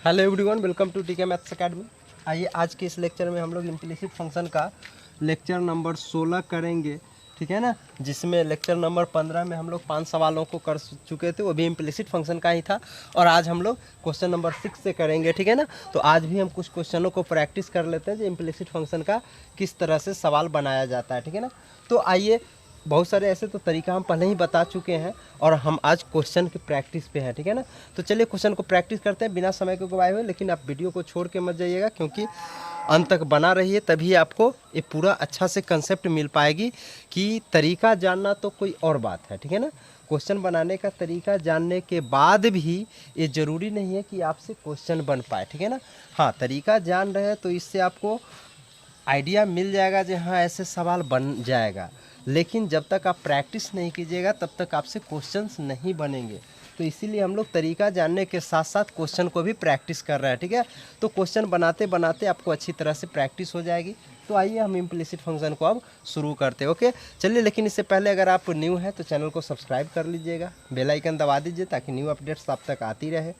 Hello everyone, welcome to टीके maths academy. आइए आज के इस लेक्चर में हम लोग इम्प्लिसिट फंक्शन का लेक्चर नंबर 16 करेंगे, ठीक है ना। जिसमें लेक्चर नंबर 15 में हम लोग 5 सवालों को कर चुके थे, वो भी इम्प्लिसिट फंक्शन का ही था। और आज हम लोग क्वेश्चन नंबर 6 से करेंगे, ठीक है ना। तो आज भी हम कुछ क्वेश्चनों को प्रैक्टिस कर लेते हैं जो इम्प्लिसिट फंक्शन का किस तरह से सवाल बनाया जाता है, ठीक है ना। तो आइए, बहुत सारे ऐसे तो तरीका हम पहले ही बता चुके हैं और हम आज क्वेश्चन की प्रैक्टिस पे हैं, ठीक है ना। तो चलिए क्वेश्चन को प्रैक्टिस करते हैं बिना समय को गवाए हुए। लेकिन आप वीडियो को छोड़ के मत जाइएगा, क्योंकि अंत तक बना रहिए, तभी आपको ये पूरा अच्छा से कंसेप्ट मिल पाएगी कि तरीका जानना तो कोई और बात है, ठीक है ना। क्वेश्चन बनाने का तरीका जानने के बाद भी ये ज़रूरी नहीं है कि आपसे क्वेश्चन बन पाए, ठीक है ना। हाँ, तरीका जान रहे हैं तो इससे आपको आइडिया मिल जाएगा कि हाँ ऐसे सवाल बन जाएगा। लेकिन जब तक आप प्रैक्टिस नहीं कीजिएगा तब तक आपसे क्वेश्चंस नहीं बनेंगे। तो इसीलिए हम लोग तरीका जानने के साथ साथ क्वेश्चन को भी प्रैक्टिस कर रहे हैं, ठीक है। तो क्वेश्चन बनाते बनाते आपको अच्छी तरह से प्रैक्टिस हो जाएगी। तो आइए हम इम्प्लिसिट फंक्शन को अब शुरू करते हैं, ओके। चलिए, लेकिन इससे पहले अगर आप न्यू हैं तो चैनल को सब्सक्राइब कर लीजिएगा, बेल आइकन दबा दीजिए ताकि न्यू अपडेट्स आप तक आती रहे,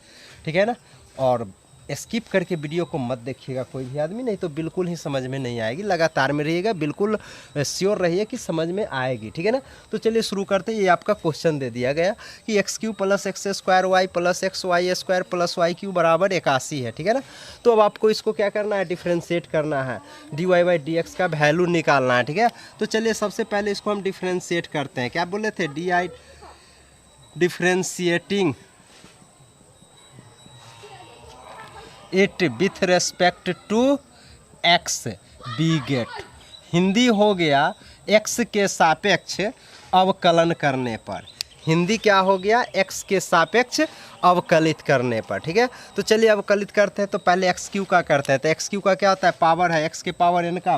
ठीक है ना। और स्किप करके वीडियो को मत देखिएगा कोई भी आदमी, नहीं तो बिल्कुल ही समझ में नहीं आएगी। लगातार में रहिएगा, बिल्कुल श्योर रहिए कि समझ में आएगी, ठीक है ना। तो चलिए शुरू करते हैं। ये आपका क्वेश्चन दे दिया गया कि x³ + x² y + xy² + y³ बराबर 81 है, ठीक है ना। तो अब आपको इसको क्या करना है, डिफ्रेंशिएट करना है, dy/dx का वैल्यू निकालना है, ठीक है। तो चलिए सबसे पहले इसको हम डिफ्रेंशिएट करते हैं। क्या बोले थे, d differentiating it with respect to x be get. Hindi हो गया एक्स के सापेक्ष अवकलन करने पर। हिंदी क्या हो गया, एक्स के सापेक्ष अवकलित करने पर, ठीक है। तो चलिए अवकलित करते हैं। तो पहले x³ का करते हैं। तो x³ का क्या होता है, पावर है, x के पावर n का।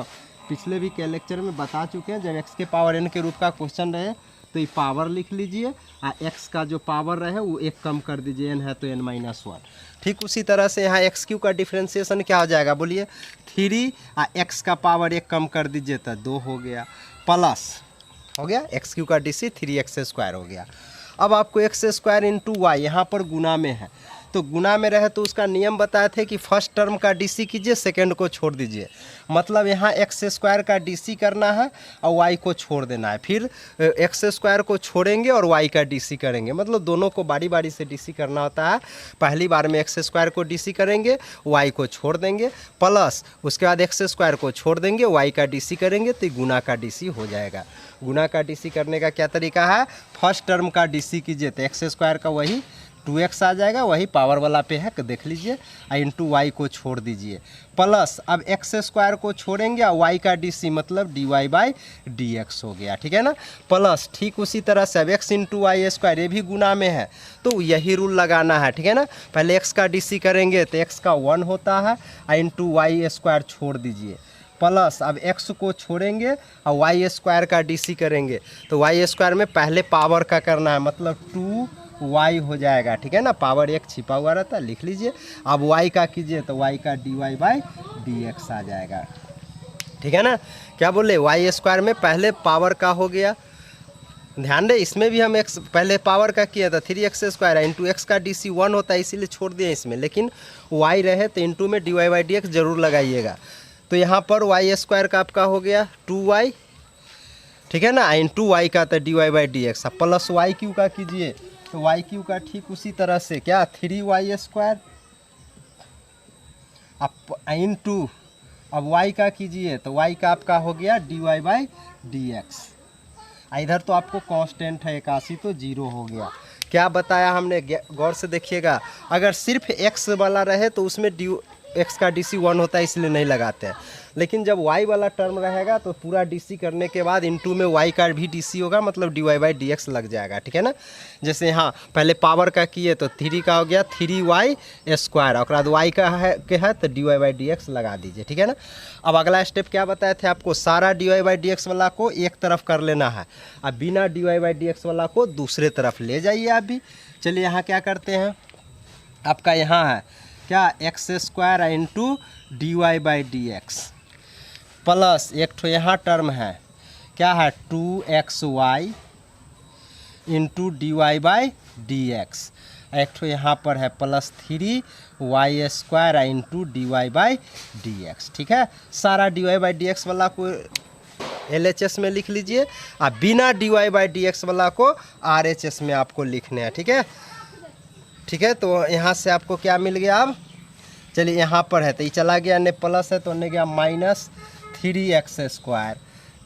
पिछले भी के लेक्चर में बता चुके हैं, जब x के पावर n के रूप का क्वेश्चन रहे तो ये पावर लिख लीजिए, और x का जो पावर रहे वो एक कम कर दीजिए, n है तो n-1। ठीक उसी तरह से यहाँ x³ का डिफ्रेंशिएशन क्या हो जाएगा, बोलिए 3, और x का पावर एक कम कर दीजिए तो 2 हो गया, प्लस हो गया x³ का DC 3x² हो गया। अब आपको x² × y यहाँ पर गुना में है, तो गुना में रहे तो उसका नियम बताए थे कि फर्स्ट टर्म का DC कीजिए, सेकंड को छोड़ दीजिए। मतलब यहाँ x² का DC करना है और y को छोड़ देना है, फिर x² को छोड़ेंगे और y का DC करेंगे। मतलब दोनों को बारी बारी से DC करना होता है। पहली बार में x² को DC करेंगे, y को छोड़ देंगे, प्लस उसके बाद x² को छोड़ देंगे, y का DC करेंगे, तो गुना का DC हो जाएगा। गुना का DC करने का क्या तरीका है, फर्स्ट टर्म का DC कीजिए तो x² का वही 2x आ जाएगा, वही पावर वाला पे है, देख लीजिए, इंटू y को छोड़ दीजिए, प्लस अब x² को छोड़ेंगे और y का DC मतलब dy/dx हो गया, ठीक है ना। प्लस ठीक उसी तरह से अब x × y² ये भी गुना में है, तो यही रूल लगाना है, ठीक है ना। पहले x का DC करेंगे तो x का 1 होता है, इंटू y² छोड़ दीजिए, प्लस अब x को छोड़ेंगे और y² का DC करेंगे, तो y² में पहले पावर का करना है, मतलब 2y हो जाएगा, ठीक है ना। पावर एक छिपा हुआ रहता है, लिख लीजिए। अब y का कीजिए तो y का dy/dx आ जाएगा, ठीक है ना। क्या बोले, y² में पहले पावर का हो गया, ध्यान दे, इसमें भी हम x पहले पावर का किया था 3x² इंटू x का DC 1 होता है, इसीलिए छोड़ दिए इसमें। लेकिन y रहे तो इंटू में dy/dx जरूर लगाइएगा। तो यहाँ पर y² का आपका हो गया 2y, ठीक है ना, इंटू y का तो dy/dx, प्लस y³ का कीजिए तो y³ का ठीक उसी तरह से क्या 3y² अब इंटू अब y का कीजिए तो y का आपका हो गया dy/dx। इधर तो आपको कांस्टेंट है 81, तो 0 हो गया। क्या बताया हमने, गौर से देखिएगा। अगर सिर्फ x वाला रहे तो उसमें x का DC 1 होता है, इसलिए नहीं लगाते हैं। लेकिन जब y वाला टर्म रहेगा तो पूरा DC करने के बाद इंटू में y का भी DC होगा, मतलब dy/dx लग जाएगा, ठीक है ना। जैसे यहाँ पहले पावर का किए तो 3 का हो गया 3y², और बाद y का है तो dy/dx लगा दीजिए, ठीक है ना। अब अगला स्टेप क्या बताए थे आपको, सारा dy/dx वाला को एक तरफ कर लेना है, अब बिना dy/dx वाला को दूसरे तरफ ले जाइए। आप भी चलिए यहाँ क्या करते हैं, आपका यहाँ है क्या x² इंटू dy/dx, प्लस एक ठो यहाँ टर्म है क्या है 2xy इंटू dy/dx, एक ठो यहाँ पर है +3y² इंटू dy/dx। ठीक है, सारा dy/dx वाला को LHS में लिख लीजिए और बिना dy/dx वाला को RHS में आपको लिखने हैं। ठीक है, ठीक है। तो यहाँ से आपको क्या मिल गया? अब चलिए यहाँ पर है तो ये चला गया, ने प्लस है तो ने गया -3x²।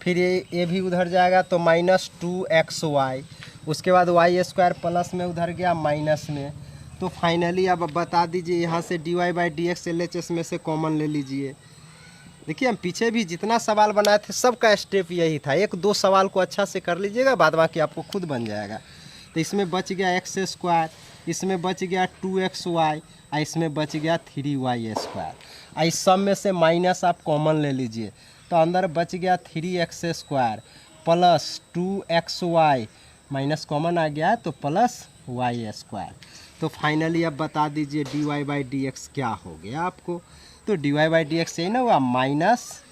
फिर ये भी उधर जाएगा तो -2xy। उसके बाद y² प्लस में उधर गया माइनस में। तो फाइनली अब बता दीजिए, यहाँ से dy/dx LHS में से कॉमन ले लीजिए। देखिए हम पीछे भी जितना सवाल बनाए थे सबका स्टेप यही था। एक दो सवाल को अच्छा से कर लीजिएगा, बाद बाकी आपको खुद बन जाएगा। तो इसमें बच गया x², इसमें बच गया 2xy, और इसमें बच गया 3y²। इस सब में से माइनस आप कॉमन ले लीजिए, तो अंदर बच गया 3x² plus 2xy, minus common आ गया तो +y²। तो फाइनली अब बता दीजिए dy/dx क्या हो गया आपको? तो dy/dx यही ना हुआ, माइनस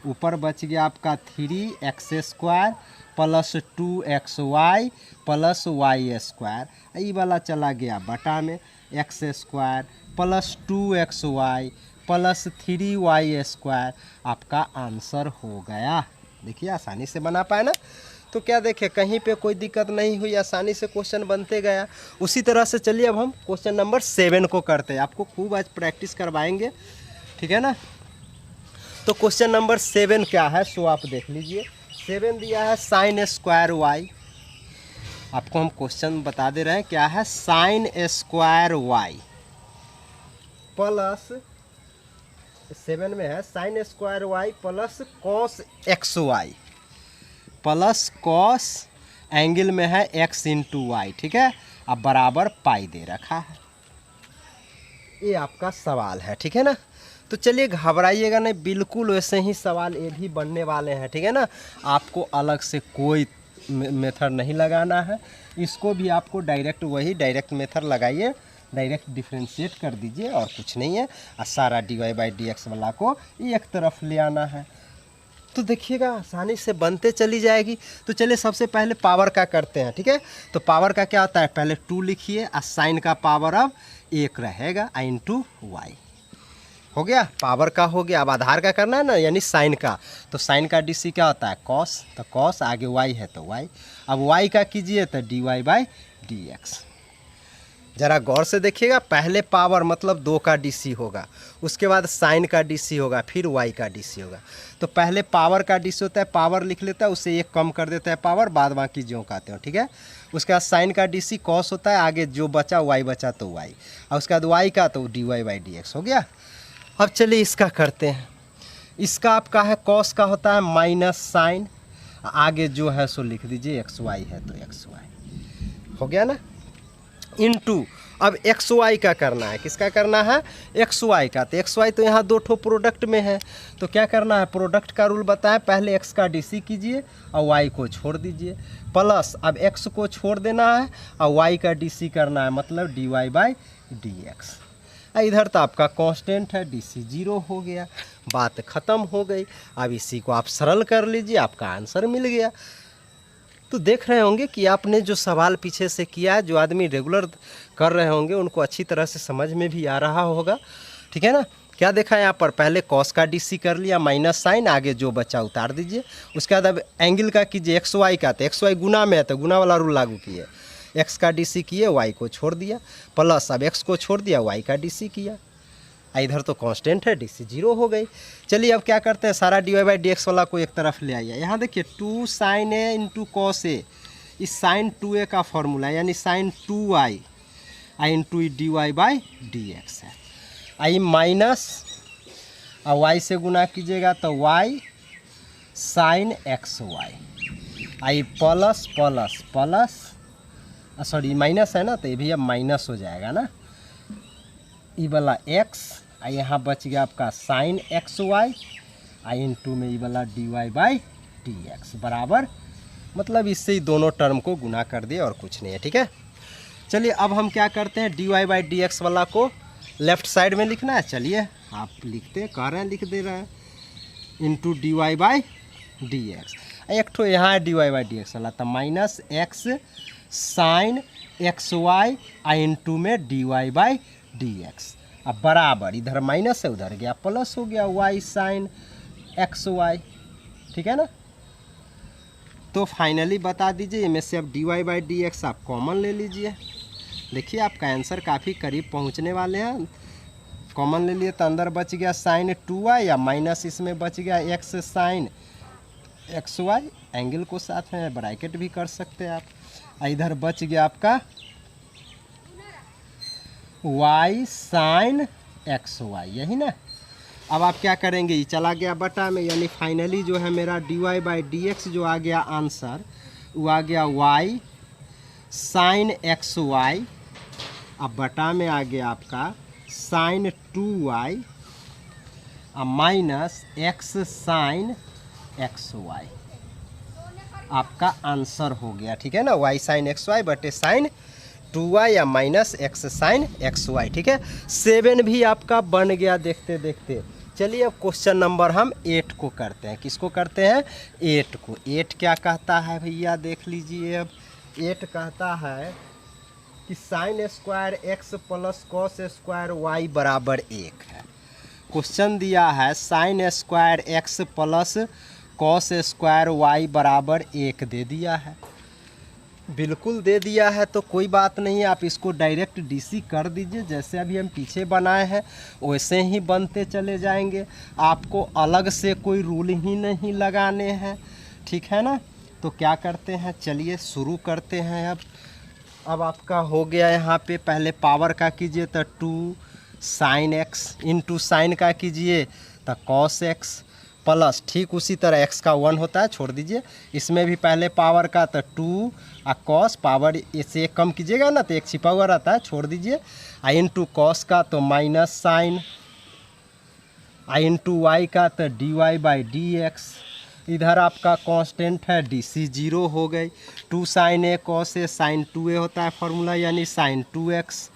ऊपर बच गया आपका 3x² plus 2xy plus y²। ये वाला चला गया बटा में, x² plus 2xy plus 3y² आपका आंसर हो गया। देखिए आसानी से बना पाए ना। तो क्या देखे, कहीं पे कोई दिक्कत नहीं हुई, आसानी से क्वेश्चन बनते गया। उसी तरह से चलिए अब हम क्वेश्चन नंबर 7 को करते हैं। आपको खूब आज प्रैक्टिस करवाएंगे, ठीक है ना। तो क्वेश्चन नंबर 7 क्या है सो आप देख लीजिए। 7 दिया है sin² आपको हम क्वेश्चन बता दे रहे हैं क्या है, sin² प्लस 7 में है sin² plus cos xy plus cos angle में है x इंटू वाई। ठीक है, अब बराबर पाई दे रखा है। ये आपका सवाल है, ठीक है ना। तो चलिए घबराइएगा नहीं, बिल्कुल वैसे ही सवाल ये भी बनने वाले हैं, ठीक है ना। आपको अलग से कोई मेथड नहीं लगाना है, इसको भी आपको डायरेक्ट वही डायरेक्ट मेथड लगाइए, डायरेक्ट डिफ्रेंशिएट कर दीजिए और कुछ नहीं है। और सारा dy/dx वाला को एक तरफ ले आना है। तो देखिएगा आसानी से बनते चली जाएगी। तो चलिए सबसे पहले पावर का करते हैं, ठीक है। तो पावर का क्या होता है, पहले 2 लिखिए और साइन का पावर अब 1 रहेगा इंटू वाई। हो गया, पावर का हो गया। अब आधार का करना है ना, यानी साइन का। तो साइन का DC क्या होता है, कॉस। तो कॉस आगे वाई है तो वाई। अब वाई का कीजिए तो dy/dx। ज़रा गौर से देखिएगा, पहले पावर मतलब 2 का DC होगा, उसके बाद साइन का DC होगा, फिर वाई का DC होगा। तो पहले पावर का DC होता है, पावर लिख लेता है, उससे 1 कम कर देता है पावर, बाद बाकी जो कहते हो, ठीक है। उसके बाद साइन का DC कॉस होता है, आगे जो बचा वाई बचा तो वाई, और उसके बाद वाई का तो dy/dx हो गया। अब चलिए इसका करते हैं। इसका आपका है कॉस का होता है माइनस साइन, आगे जो है सो लिख दीजिए xy है तो xy हो गया ना, इनटू अब xy का करना है। किसका करना है, xy का। तो xy तो यहाँ 2 ठो प्रोडक्ट में है, तो क्या करना है, प्रोडक्ट का रूल बताएं, पहले x का DC कीजिए और y को छोड़ दीजिए, प्लस अब x को छोड़ देना है और y का DC करना है, मतलब dy/dx। इधर तो आपका कांस्टेंट है, DC 0 हो गया, बात ख़त्म हो गई। अब इसी को आप सरल कर लीजिए, आपका आंसर मिल गया। तो देख रहे होंगे कि आपने जो सवाल पीछे से किया है, जो आदमी रेगुलर कर रहे होंगे उनको अच्छी तरह से समझ में भी आ रहा होगा, ठीक है ना। क्या देखा यहाँ पर, पहले कॉस का DC कर लिया माइनस साइन, आगे जो बचा उतार दीजिए। उसके बाद अब एंगल का कीजिए xy का, तो xy गुना में है तो गुना वाला रूल लागू किए, x का DC किए, y को छोड़ दिया, प्लस अब x को छोड़ दिया, y का DC किया। इधर तो कांस्टेंट है, DC 0 हो गई। चलिए अब क्या करते हैं, सारा dy/dx वाला को एक तरफ ले आइए। यहाँ देखिए 2 sin a इंटू कॉस ए, इस साइन 2a का फॉर्मूला यानी साइन 2y इंटू dy/dx है। आई माइनस और y से गुना कीजिएगा तो y sine xy, I plus plus plus, sorry minus है ना, तो ये भी अब माइनस हो जाएगा ना, ई वाला x, यहाँ बच गया आपका साइन xy, इंटू में ई वाला dy/dx बराबर, मतलब इससे ही दोनों टर्म को गुना कर दिए और कुछ नहीं है, ठीक है। चलिए अब हम क्या करते हैं, dy/dx वाला को लेफ्ट साइड में लिखना है। चलिए आप लिखते कह रहे हैं, लिख दे रहे हैं, इंटू dy/dx। एक ठो यहाँ है dy/dx वाला, तो minus x sine x Y into में D Y by D X. अब बराबर इधर माइनस है उधर गया प्लस हो गया वाई साइन एक्स वाई, ठीक है ना। तो फाइनली बता दीजिए इनमें से अब d Y by D x आप कॉमन ले लीजिए। देखिए आपका आंसर काफ़ी करीब पहुंचने वाले हैं। कॉमन ले लिए तो अंदर बच गया साइन 2y या माइनस इसमें बच गया x sine x y, angle को साथ में ब्रैकेट भी कर सकते हैं आप। इधर बच गया आपका y साइन एक्स वाई, यही ना। अब आप क्या करेंगे, ये चला गया बटा में, यानी फाइनली जो है मेरा d Y by D x जो आ गया आंसर वो आ गया y साइन एक्स वाई, अब बटा में आ गया आपका sine 2y minus x sine x y, आपका आंसर हो गया, ठीक है ना। y साइन एक्स वाई बटे साइन 2y या minus x sine x y, ठीक है। 7 भी आपका बन गया देखते देखते। चलिए अब क्वेश्चन नंबर हम 8 को करते हैं। किसको करते हैं? 8 को। 8 क्या कहता है भैया, देख लीजिए। अब 8 कहता है कि sine square x plus cos square y बराबर 1 है। क्वेश्चन दिया है sine square x plus cos square y बराबर 1 दे दिया है। बिल्कुल दे दिया है तो कोई बात नहीं, आप इसको डायरेक्ट डीसी कर दीजिए। जैसे अभी हम पीछे बनाए हैं वैसे ही बनते चले जाएंगे, आपको अलग से कोई रूल ही नहीं लगाने हैं, ठीक है ना। तो क्या करते हैं, चलिए शुरू करते हैं। अब आपका हो गया यहाँ पे, पहले पावर का कीजिए तो 2 साइन एक्स इंटू साइन का कीजिए तो कॉस एक्स प्लस, ठीक उसी तरह x का 1 होता है, छोड़ दीजिए। इसमें भी पहले पावर का तो 2 और कॉस, पावर इससे एक कम कीजिएगा ना तो एक छिपा हुआ रहता है, छोड़ दीजिए। इंटू कॉस का तो माइनस साइन, इंटू वाई का तो d Y by D x. इधर आपका कांस्टेंट है डी सी 0 हो गई। 2 sine A cos a sine 2a होता है फॉर्मूला, यानी sign 2x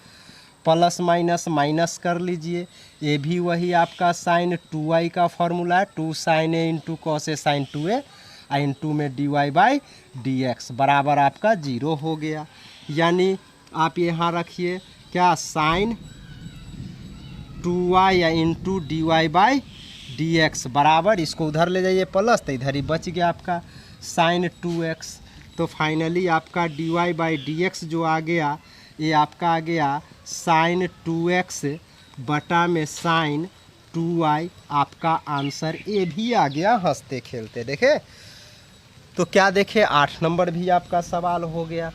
plus minus minus कर लीजिए। ये भी वही आपका साइन 2y का फॉर्मूला है, 2 sine a into cos a sine 2a into में D Y by D x बराबर आपका 0 हो गया। यानी आप यहाँ रखिए क्या, साइन 2y या into d Y by D x बराबर, इसको उधर ले जाइए प्लस तो इधर ही बच गया आपका साइन 2x। तो फाइनली आपका d Y by D x जो आ गया ये आपका आ गया साइन 2x बटा में साइन 2y, आपका आंसर ये भी आ गया हंसते खेलते। देखे तो क्या देखे, 8 नंबर भी आपका सवाल हो गया।